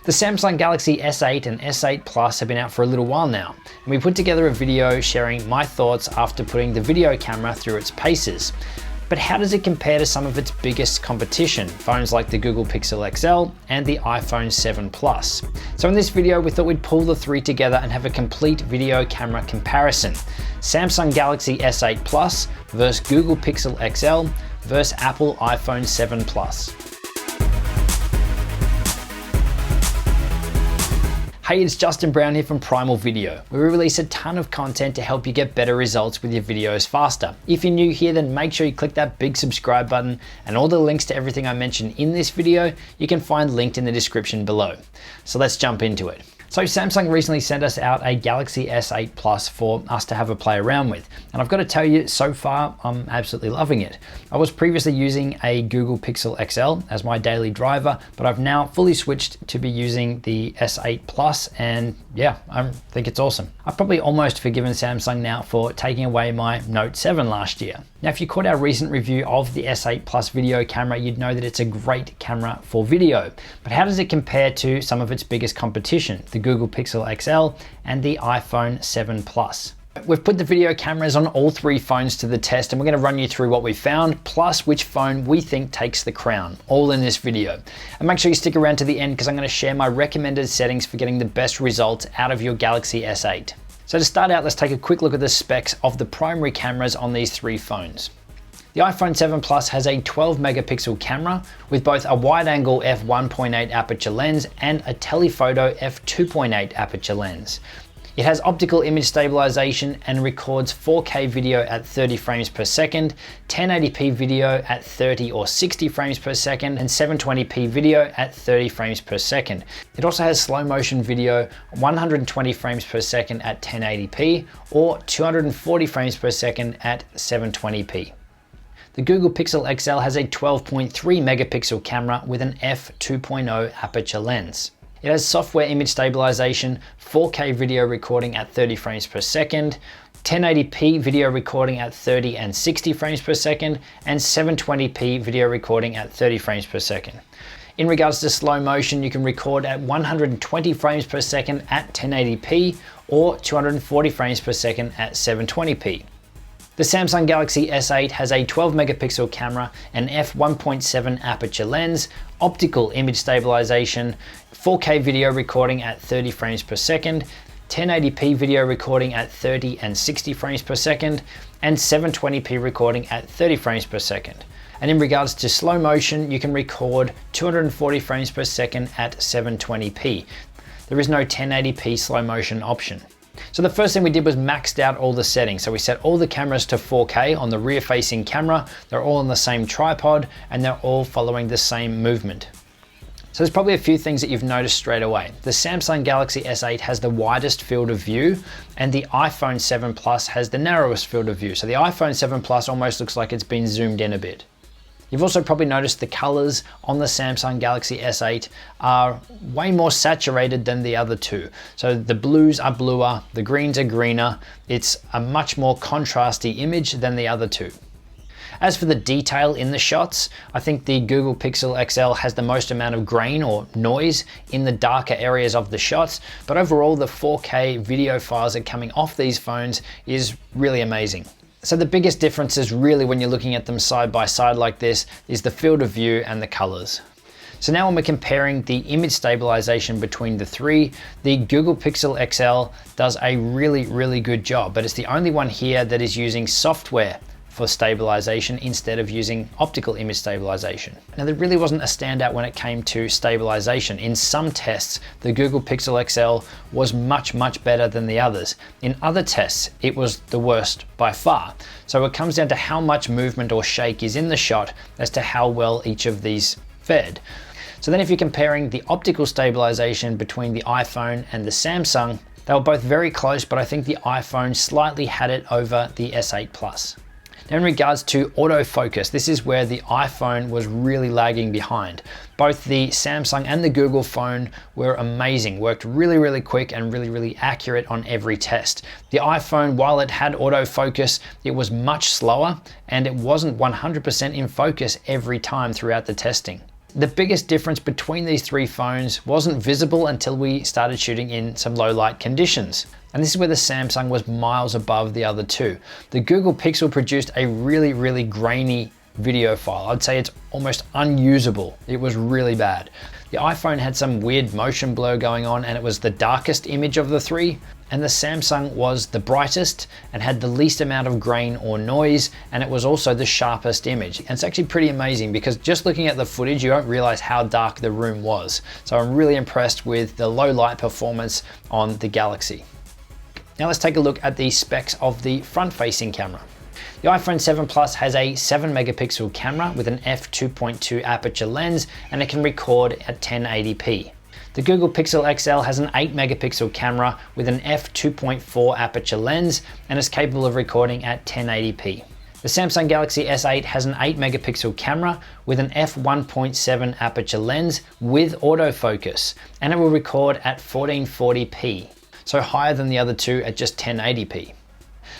The Samsung Galaxy S8 and S8 Plus have been out for a little while now, and we put together a video sharing my thoughts after putting the video camera through its paces. But how does it compare to some of its biggest competition, phones like the Google Pixel XL and the iPhone 7 Plus? So in this video, we thought we'd pull the three together and have a complete video camera comparison. Samsung Galaxy S8 Plus versus Google Pixel XL versus Apple iPhone 7 Plus. Hey, it's Justin Brown here from Primal Video, where we release a ton of content to help you get better results with your videos faster. If you're new here, then make sure you click that big subscribe button, and all the links to everything I mentioned in this video, you can find linked in the description below. So let's jump into it. So Samsung recently sent us out a Galaxy S8 Plus for us to have a play around with. And I've got to tell you, so far, I'm absolutely loving it. I was previously using a Google Pixel XL as my daily driver, but I've now fully switched to be using the S8 Plus, and yeah, I think it's awesome. I've probably almost forgiven Samsung now for taking away my Note 7 last year. Now, if you caught our recent review of the S8 Plus video camera, you'd know that it's a great camera for video. But how does it compare to some of its biggest competition, the Google Pixel XL and the iPhone 7 Plus? We've put the video cameras on all three phones to the test, and we're going to run you through what we found, plus which phone we think takes the crown, all in this video. And make sure you stick around to the end, because I'm going to share my recommended settings for getting the best results out of your Galaxy S8. So to start out, let's take a quick look at the specs of the primary cameras on these three phones. The iPhone 7 Plus has a 12 megapixel camera with both a wide-angle f1.8 aperture lens and a telephoto f2.8 aperture lens. It has optical image stabilization and records 4K video at 30 frames per second, 1080p video at 30 or 60 frames per second, and 720p video at 30 frames per second. It also has slow motion video, 120 frames per second at 1080p or 240 frames per second at 720p. The Google Pixel XL has a 12.3 megapixel camera with an f2.0 aperture lens. It has software image stabilization, 4K video recording at 30 frames per second, 1080p video recording at 30 and 60 frames per second, and 720p video recording at 30 frames per second. In regards to slow motion, you can record at 120 frames per second at 1080p or 240 frames per second at 720p. The Samsung Galaxy S8 has a 12 megapixel camera, an f1.7 aperture lens, optical image stabilization, 4K video recording at 30 frames per second, 1080p video recording at 30 and 60 frames per second, and 720p recording at 30 frames per second. And in regards to slow motion, you can record 240 frames per second at 720p. There is no 1080p slow motion option. So the first thing we did was maxed out all the settings. So we set all the cameras to 4K on the rear facing camera. They're all on the same tripod and they're all following the same movement. So there's probably a few things that you've noticed straight away. The Samsung Galaxy S8 has the widest field of view and the iPhone 7 Plus has the narrowest field of view. So the iPhone 7 Plus almost looks like it's been zoomed in a bit. You've also probably noticed the colors on the Samsung Galaxy S8 are way more saturated than the other two. So the blues are bluer, the greens are greener. It's a much more contrasty image than the other two. As for the detail in the shots, I think the Google Pixel XL has the most amount of grain or noise in the darker areas of the shots, but overall the 4K video files that are coming off these phones is really amazing. So the biggest difference is really when you're looking at them side by side like this is the field of view and the colors. So now when we're comparing the image stabilization between the three, the Google Pixel XL does a really good job, but it's the only one here that is using software for stabilization instead of using optical image stabilization. Now there really wasn't a standout when it came to stabilization. In some tests, the Google Pixel XL was much better than the others. In other tests, it was the worst by far. So it comes down to how much movement or shake is in the shot as to how well each of these fared. So then if you're comparing the optical stabilization between the iPhone and the Samsung, they were both very close, but I think the iPhone slightly had it over the S8 Plus. Now in regards to autofocus, this is where the iPhone was really lagging behind. Both the Samsung and the Google phone were amazing, worked really quick and really accurate on every test. The iPhone, while it had autofocus, it was much slower and it wasn't 100% in focus every time throughout the testing. the biggest difference between these three phones wasn't visible until we started shooting in some low light conditions. And this is where the Samsung was miles above the other two. The Google Pixel produced a really grainy video file. I'd say it's almost unusable. It was really bad. The iPhone had some weird motion blur going on, and it was the darkest image of the three. And the Samsung was the brightest and had the least amount of grain or noise, and it was also the sharpest image. And it's actually pretty amazing because just looking at the footage, you don't realize how dark the room was. So I'm really impressed with the low light performance on the Galaxy. Now let's take a look at the specs of the front-facing camera. The iPhone 7 Plus has a 7 megapixel camera with an f2.2 aperture lens, and it can record at 1080p. The Google Pixel XL has an 8 megapixel camera with an f2.4 aperture lens and is capable of recording at 1080p. The Samsung Galaxy S8 has an 8 megapixel camera with an f1.7 aperture lens with autofocus, and it will record at 1440p, so higher than the other two at just 1080p.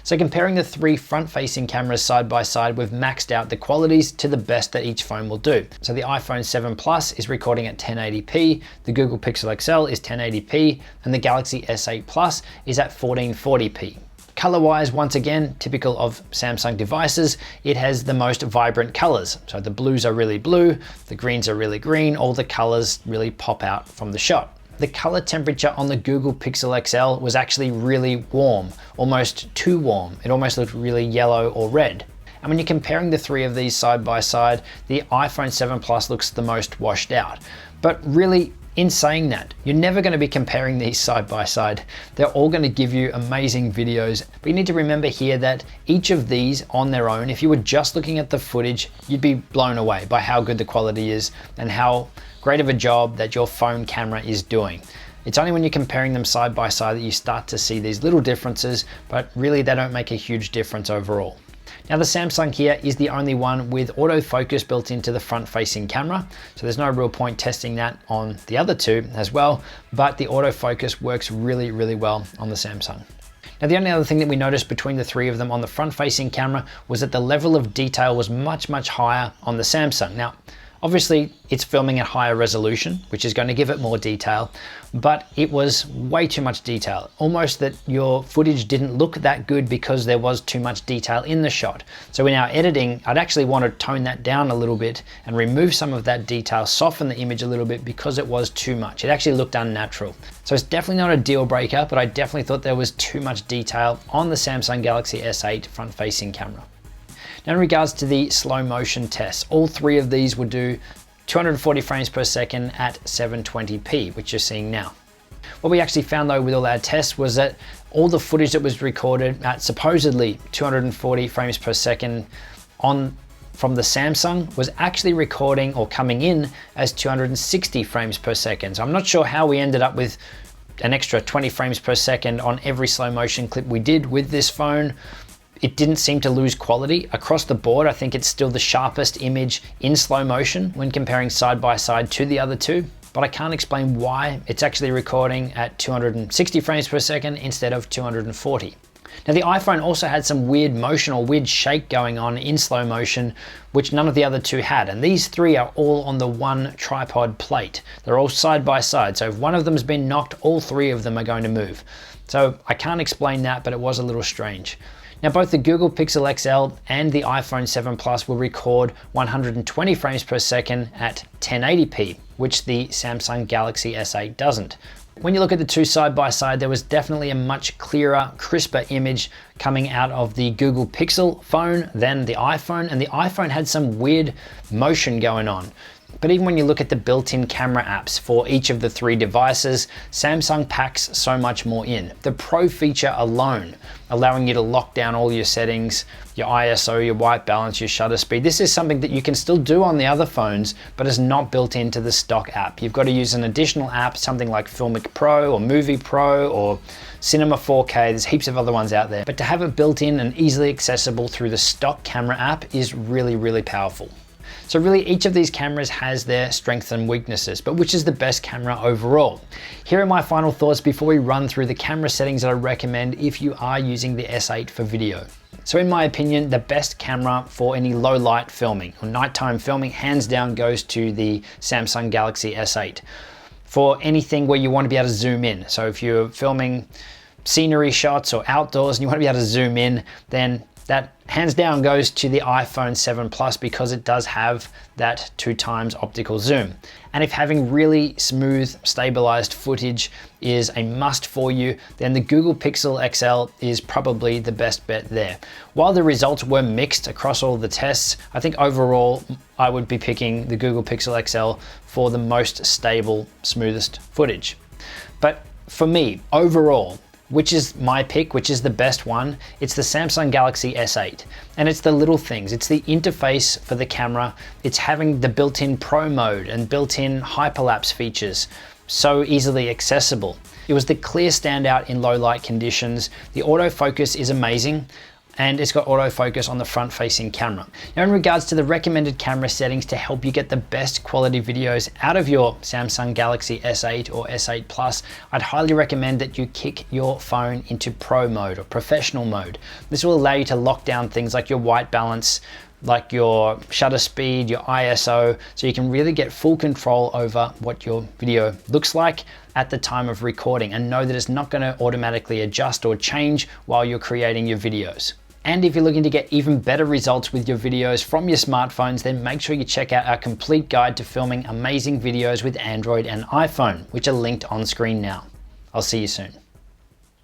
So comparing the three front-facing cameras side by side, we've maxed out the qualities to the best that each phone will do. So the iPhone 7 Plus is recording at 1080p, the Google Pixel XL is 1080p, and the Galaxy S8 Plus is at 1440p. Color-wise, once again, typical of Samsung devices, it has the most vibrant colors. So the blues are really blue, the greens are really green, all the colors really pop out from the shot. The color temperature on the Google Pixel XL was actually really warm, almost too warm. It almost looked really yellow or red. And when you're comparing the three of these side by side, the iPhone 7 Plus looks the most washed out. But really, in saying that, you're never going to be comparing these side by side. They're all going to give you amazing videos. But you need to remember here that each of these on their own, if you were just looking at the footage, you'd be blown away by how good the quality is and how great of a job that your phone camera is doing. It's only when you're comparing them side by side that you start to see these little differences, but really they don't make a huge difference overall. Now the Samsung here is the only one with autofocus built into the front-facing camera, so there's no real point testing that on the other two as well, but the autofocus works really well on the Samsung. Now the only other thing that we noticed between the three of them on the front-facing camera was that the level of detail was much higher on the Samsung. Now, obviously, it's filming at higher resolution, which is going to give it more detail, but it was way too much detail. Almost that your footage didn't look that good because there was too much detail in the shot. So in our editing, I'd actually want to tone that down a little bit and remove some of that detail, soften the image a little bit because it was too much. It actually looked unnatural. So it's definitely not a deal breaker, but I definitely thought there was too much detail on the Samsung Galaxy S8 front-facing camera. Now in regards to the slow motion tests, all three of these would do 240 frames per second at 720p, which you're seeing now. What we actually found though with all our tests was that all the footage that was recorded at supposedly 240 frames per second from the Samsung was actually recording or coming in as 260 frames per second. So I'm not sure how we ended up with an extra 20 frames per second on every slow motion clip we did with this phone. It didn't seem to lose quality across the board. I think it's still the sharpest image in slow motion when comparing side by side to the other two, but I can't explain why it's actually recording at 260 frames per second instead of 240. Now the iPhone also had some weird motion or weird shake going on in slow motion, which none of the other two had. And these three are all on the one tripod plate. They're all side by side. So if one of them's been knocked, all three of them are going to move. So I can't explain that, but it was a little strange. Now both the Google Pixel XL and the iPhone 7 Plus will record 120 frames per second at 1080p, which the Samsung Galaxy S8 doesn't. When you look at the two side by side, there was definitely a much clearer, crisper image coming out of the Google Pixel phone than the iPhone, and the iPhone had some weird motion going on. But even when you look at the built-in camera apps for each of the three devices, Samsung packs so much more in. The Pro feature alone, allowing you to lock down all your settings, your ISO, your white balance, your shutter speed. This is something that you can still do on the other phones, but is not built into the stock app. You've got to use an additional app, something like Filmic Pro or Movie Pro or Cinema 4K. There's heaps of other ones out there. But to have it built in and easily accessible through the stock camera app is really powerful. So really each of these cameras has their strengths and weaknesses, but which is the best camera overall? Here are my final thoughts before we run through the camera settings that I recommend if you are using the S8 for video. So in my opinion, the best camera for any low light filming or nighttime filming, hands down, goes to the Samsung Galaxy S8. For anything where you want to be able to zoom in, so if you're filming scenery shots or outdoors and you want to be able to zoom in, then that hands down goes to the iPhone 7 Plus because it does have that 2x optical zoom. And if having really smooth, stabilized footage is a must for you, then the Google Pixel XL is probably the best bet there. While the results were mixed across all the tests, I think overall I would be picking the Google Pixel XL for the most stable, smoothest footage. But for me, overall, which is my pick, which is the best one, it's the Samsung Galaxy S8. And it's the little things. It's the interface for the camera. It's having the built-in Pro mode and built-in hyperlapse features, so easily accessible. It was the clear standout in low light conditions. The autofocus is amazing, and it's got autofocus on the front-facing camera. Now, in regards to the recommended camera settings to help you get the best quality videos out of your Samsung Galaxy S8 or S8 Plus, I'd highly recommend that you kick your phone into Pro mode or professional mode. This will allow you to lock down things like your white balance, like your shutter speed, your ISO, so you can really get full control over what your video looks like at the time of recording and know that it's not going to automatically adjust or change while you're creating your videos. And if you're looking to get even better results with your videos from your smartphones, then make sure you check out our complete guide to filming amazing videos with Android and iPhone, which are linked on screen now. I'll see you soon.